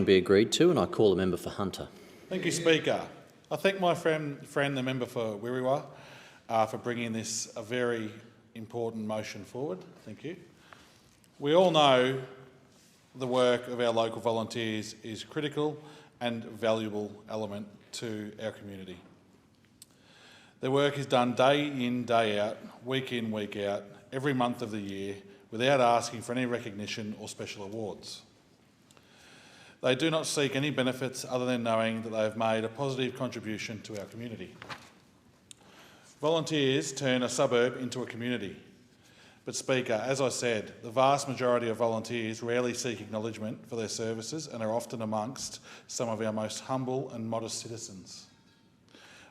motion be agreed to, and I call the member for Hunter. Thank you, Speaker. I thank my friend the member for Wiriwa, for bringing this a very important motion forward. Thank you. We all know the work of our local volunteers is critical and valuable element to our community. Their work is done day in, day out, week in, week out, every month of the year, without asking for any recognition or special awards. They do not seek any benefits other than knowing that they have made a positive contribution to our community. Volunteers turn a suburb into a community. But Speaker, as I said, the vast majority of volunteers rarely seek acknowledgement for their services and are often amongst some of our most humble and modest citizens.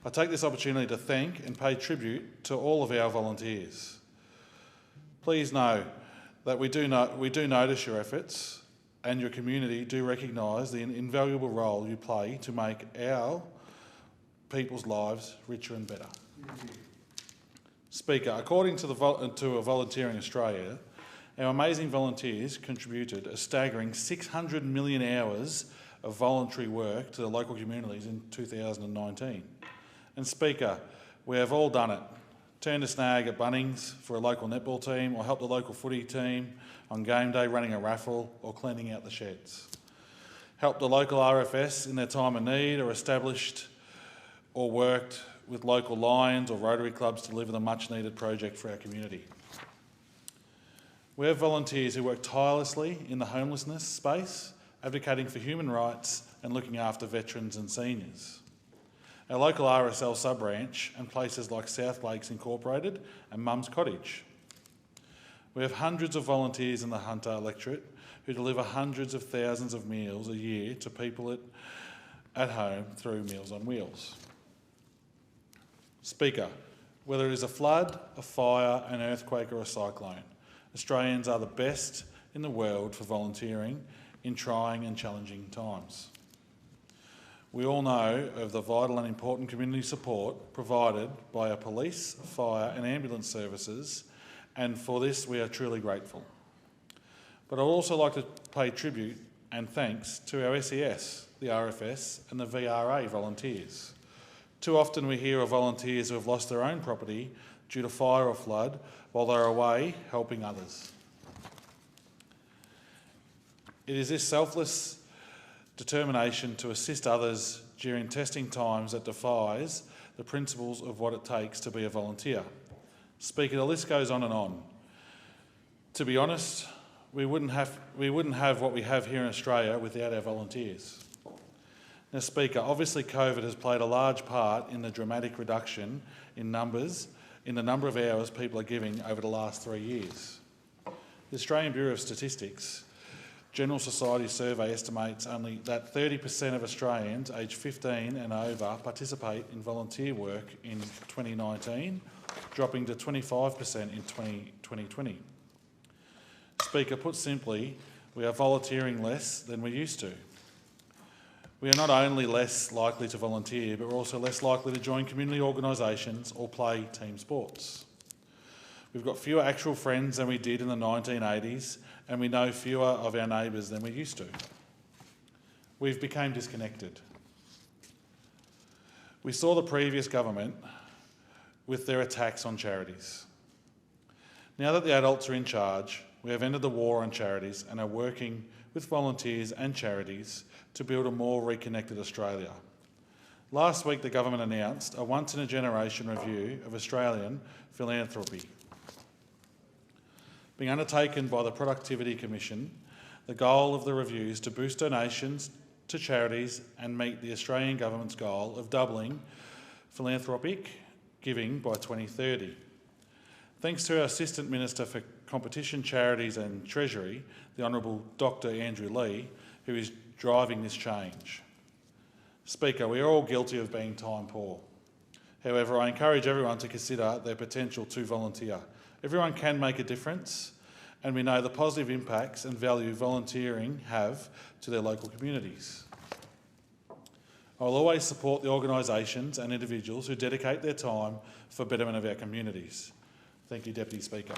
I take this opportunity to thank and pay tribute to all of our volunteers. Please know that we do notice your efforts, and your community do recognise the invaluable role you play to make our people's lives richer and better. Speaker, according to Volunteering Australia, our amazing volunteers contributed a staggering 600 million hours of voluntary work to the local communities in 2019. And Speaker, we have all done it. Turned a snag at Bunnings for a local netball team, or helped the local footy team on game day running a raffle or cleaning out the sheds. Helped the local RFS in their time of need, or established or worked with local Lions or Rotary clubs to deliver the much needed project for our community. We have volunteers who work tirelessly in the homelessness space, advocating for human rights and looking after veterans and seniors. Our local RSL sub-branch and places like South Lakes Incorporated and Mum's Cottage. We have hundreds of volunteers in the Hunter electorate who deliver hundreds of thousands of meals a year to people at home through Meals on Wheels. Speaker, whether it is a flood, a fire, an earthquake or a cyclone, Australians are the best in the world for volunteering in trying and challenging times. We all know of the vital and important community support provided by our police, fire and ambulance services, and for this we are truly grateful. But I'd also like to pay tribute and thanks to our SES, the RFS and the VRA volunteers. Too often we hear of volunteers who have lost their own property due to fire or flood while they're away helping others. It is this selfless determination to assist others during testing times that defies the principles of what it takes to be a volunteer. Speaker, the list goes on and on. To be honest, we wouldn't have what we have here in Australia without our volunteers. Now, Speaker, obviously COVID has played a large part in the dramatic reduction in the number of hours people are giving over the last 3 years. The Australian Bureau of Statistics General Society survey estimates only that 30% of Australians aged 15 and over participate in volunteer work in 2019, dropping to 25% in 2020. Speaker, put simply, we are volunteering less than we used to. We are not only less likely to volunteer, but we're also less likely to join community organisations or play team sports. We've got fewer actual friends than we did in the 1980s, and we know fewer of our neighbours than we used to. We've become disconnected. We saw the previous government with their attacks on charities. Now that the adults are in charge, we have ended the war on charities and are working with volunteers and charities to build a more reconnected Australia. Last week, the government announced a once-in-a-generation review of Australian philanthropy. Being undertaken by the Productivity Commission, the goal of the review is to boost donations to charities and meet the Australian government's goal of doubling philanthropic giving by 2030. Thanks to our Assistant Minister for Competition, Charities and Treasury, the Honourable Dr Andrew Lee, who is driving this change. Speaker, we are all guilty of being time poor. However, I encourage everyone to consider their potential to volunteer. Everyone can make a difference, and we know the positive impacts and value volunteering have to their local communities. I will always support the organisations and individuals who dedicate their time for betterment of our communities. Thank you, Deputy Speaker.